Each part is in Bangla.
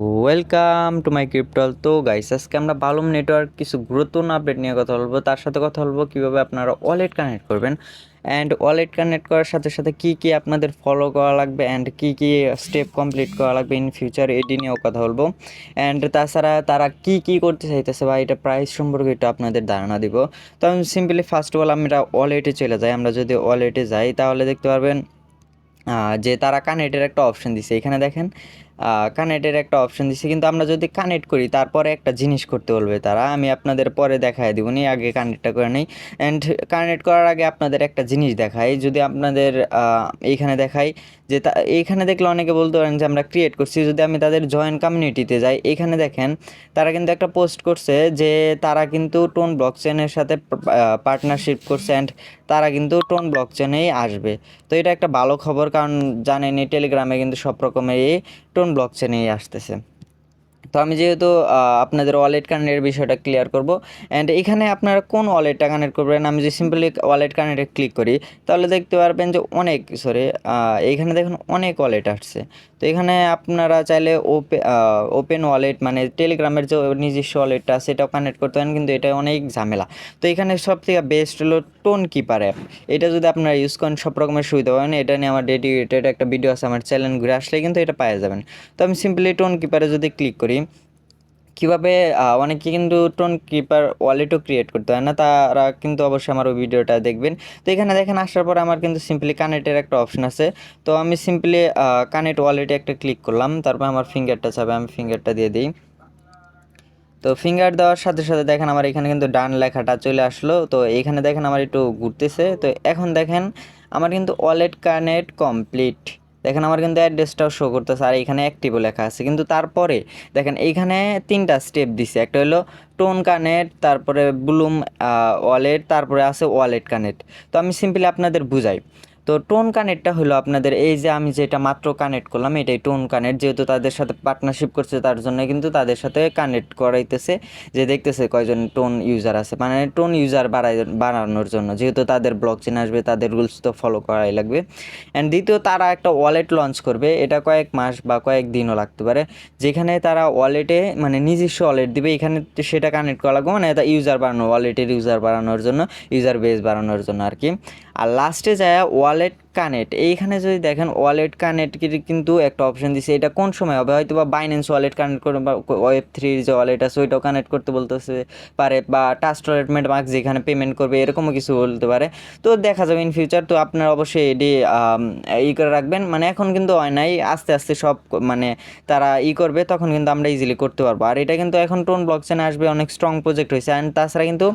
Welcome to my ক্রিপ্টল। তো গাইস, আজকে আমরা বালুম নেটওয়ার্ক কিছু গুরুত্বপূর্ণ আপডেট নিয়ে কথা বলবো। তার সাথে কথা বলবো কীভাবে আপনারা ওয়ালেট কানেক্ট করবেন, অ্যান্ড ওয়ালেট কানেক্ট করার সাথে সাথে কী কী আপনাদের ফলো করা লাগবে, অ্যান্ড কী কী স্টেপ কমপ্লিট করা লাগবে ইন ফিউচার, এটি নিয়েও কথা বলবো। অ্যান্ড তাছাড়া তারা কী কী করতে চাইতেছে বা এটা প্রাইস সম্পর্কে একটু আপনাদের ধারণা দিব। তো আমি সিম্পলি ফার্স্ট অফ অল আমরা ওয়ালেটে চলে যাই। আমরা যদি ওয়ালেটে যাই তাহলে দেখতে পারবেন যে তারা কানেক্টের একটা অপশন দিছে। এখানে দেখেন কানেক্টের একটা অপশন দিছে, কিন্তু আমরা যদি কানেক্ট করি তারপরে একটা জিনিস করতে বলবে তারা। আমি আপনাদের পরে দেখায় দিব, নি আগে কানেক্টটা করে নিই। অ্যান্ড কানেক্ট করার আগে আপনাদের একটা জিনিস দেখাই, যদি আপনাদের এইখানে দেখাই যে এইখানে দেখলে অনেকে বলতে পারেন যে আমরা ক্রিয়েট করছি। যদি আমি তাদের জয়েন কমিউনিটিতে যাই, এখানে দেখেন তারা কিন্তু একটা পোস্ট করছে যে তারা কিন্তু টোন ব্লকচেনের সাথে পার্টনারশিপ করছে, অ্যান্ড তারা কিন্তু টোন ব্লকচেনেই আসবে। তো এটা একটা ভালো খবর, কারণ জানেনই টেলিগ্রামে কিন্তু সব রকমেরই টোন ব্লকচেনেই আসতেছে। তো আমি যেহেতু আপনাদের ওয়ালেট কানেক্টের বিষয়টা ক্লিয়ার করব, অ্যান্ড এখানে আপনারা কোন ওয়ালেটটা কানেক্ট করবেন, আমি যে সিম্পলি ওয়ালেট কানেক্টে ক্লিক করি তাহলে দেখতে পারবেন যে এইখানে দেখুন অনেক ওয়ালেট আসছে। তো এখানে আপনারা চাইলে ওপেন ওয়ালেট মানে টেলিগ্রামের যে নিজস্ব ওয়ালেটটা সেটাও কানেক্ট করতে পারেন, কিন্তু এটা অনেক ঝামেলা। তো এখানে সব থেকে বেস্ট হলো টোন কিপার অ্যাপ। এটা যদি আপনারা ইউজ করেন সব রকমের সুবিধা পাবেন। এটা নিয়ে আমার ডেডিকেটেড একটা ভিডিও আছে, আমার চ্যানেল ঘুরে আসলে কিন্তু এটা পাওয়া যাবেন। তো আমি সিম্পলি টোন কিপারে যদি ক্লিক করি, কীভাবে অনেকে কিন্তু টোন কিপার ওয়ালেটও ক্রিয়েট করতে হয় না, তারা কিন্তু অবশ্যই আমার ওই ভিডিওটা দেখবেন। তো এখানে দেখেন আসার পর আমার কিন্তু সিম্পলি কানেক্টের একটা অপশন আছে। তো আমি সিম্পলি কানেক্ট ওয়ালেটে একটা ক্লিক করলাম, তারপর আমার ফিঙ্গারটা চাবে, আমি ফিঙ্গারটা দিয়ে দিই। তো ফিঙ্গার দেওয়ার সাথে সাথে দেখেন আমার এখানে কিন্তু ডান লেখাটা চলে আসলো। তো এখানে দেখেন আমার একটু ঘুরতেছে। তো এখন দেখেন আমার কিন্তু ওয়ালেট কানেক্ট কমপ্লিট। দেখেন আমার কিন্তু অ্যাড্রেসটাও শো করতেছে, আর এখানে অ্যাক্টিভও লেখা আছে। কিন্তু তারপরে দেখেন এইখানে 3টা স্টেপ দিছে। একটা হলো টোন কানেক্ট, তারপরে ব্লুম ওয়ালেট, তারপরে আছে ওয়ালেট কানেক্ট। তো আমি সিম্পলি আপনাদের বুঝাই। তো টোন কানেক্টটা হলো আপনাদের এই যে আমি যেটা মাত্র কানেক্ট করলাম, এটাই টোন কানেক্ট। যেহেতু তাদের সাথে পার্টনারশিপ করছে তার জন্য কিন্তু তাদের সাথে কানেক্ট করাইতেছে, যে দেখতেছে কয়জন টোন ইউজার আছে, মানে টোন ইউজার বাড়ানোর জন্য। যেহেতু তাদের ব্লক চেন আসবে, তাদের রুলস তো ফলো করাই লাগবে। অ্যান্ড দ্বিতীয়, তারা একটা ওয়ালেট লঞ্চ করবে, এটা কয়েক মাস বা কয়েক দিনও লাগতে পারে, যেখানে তারা ওয়ালেটে মানে নিজস্ব ওয়ালেট দিবে। এখানে সেটা কানেক্ট করা লাগবে, মানে এটা ইউজার বাড়ানো, ওয়ালেটের ইউজার বাড়ানোর জন্য, ইউজার বেস বাড়ানোর জন্য আর কি। আর লাস্টে যায় ওয়ালেট কানেক্ট। এইখানে যদি দেখেন ওয়ালেট কানেক্ট কিন্তু একটা অপশন দিছে। এটা কোন সময় হবে, হয়তো বা বাইন্যান্স ওয়ালেট কানেক্ট করবে, বা Web3 যে ওয়ালেট আছে ওইটাও কানেক্ট করতে বলতেছে পারে, বা ট্রাস্ট ওয়ালেট মেটামাস্ক যেখানে পেমেন্ট করবে এরকমও কিছু বলতে পারে। তো দেখা যাবে ইন ফিউচার। তো আপনারা অবশ্যই এটি করে রাখবেন। মানে এখন কিন্তু হয় নাই, আস্তে আস্তে সব মানে তারা করবে, তখন কিন্তু আমরা ইজিলি করতে পারবো। আর এটা কিন্তু এখন টোন ব্লকচেনে আসবে, অনেক স্ট্রং প্রজেক্ট হয়েছে। অ্যান্ড তাছাড়া কিন্তু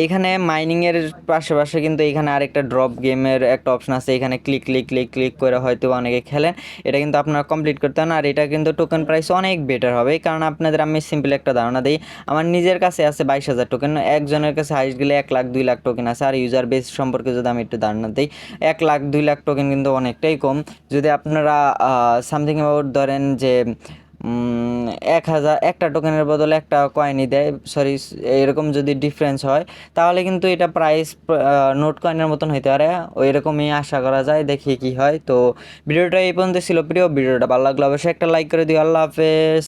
এখানে মাইনিংয়ের পাশাপাশি কিন্তু এখানে আরেকটা ড্রপ গেমের একটা অপশন আছে। এখানে ক্লিক ক্লিক ক্লিক ক্লিক করে হয়তো অনেকে খেলেন, এটা কিন্তু আপনারা কমপ্লিট করতে হবে না। আর এটা কিন্তু টোকেন প্রাইস অনেক বেটার হবে, কারণ আপনাদের আমি সিম্পল একটা ধারণা দিই। আমার নিজের কাছে আছে 22,000 টোকেন, একজনের কাছে হাইস্ট গেলে 1 লাখ 2 লাখ টোকেন আছে। আর ইউজার বেস সম্পর্কে যদি আমি একটু ধারণা দিই, 1 লাখ 2 লাখ টোকেন কিন্তু অনেকটাই কম। যদি আপনারা সামথিং অ্যাবাউট ধরেন যে 1,000 একটা টোকেনের বদলে একটা কয়েনই দেয়, সরি, এরকম যদি ডিফারেন্স হয় তাহলে কিন্তু এটা প্রাইস নোট কয়েনের মতন হইতে পারে। ওই রকমই আশা করা যায়, দেখি কি হয়। তো ভিডিওটা এই পর্যন্ত ছিল। প্রিয় ভিডিওটা ভালো লাগলো অবশ্যই একটা লাইক করে দিও। আল্লাহ হাফেজ।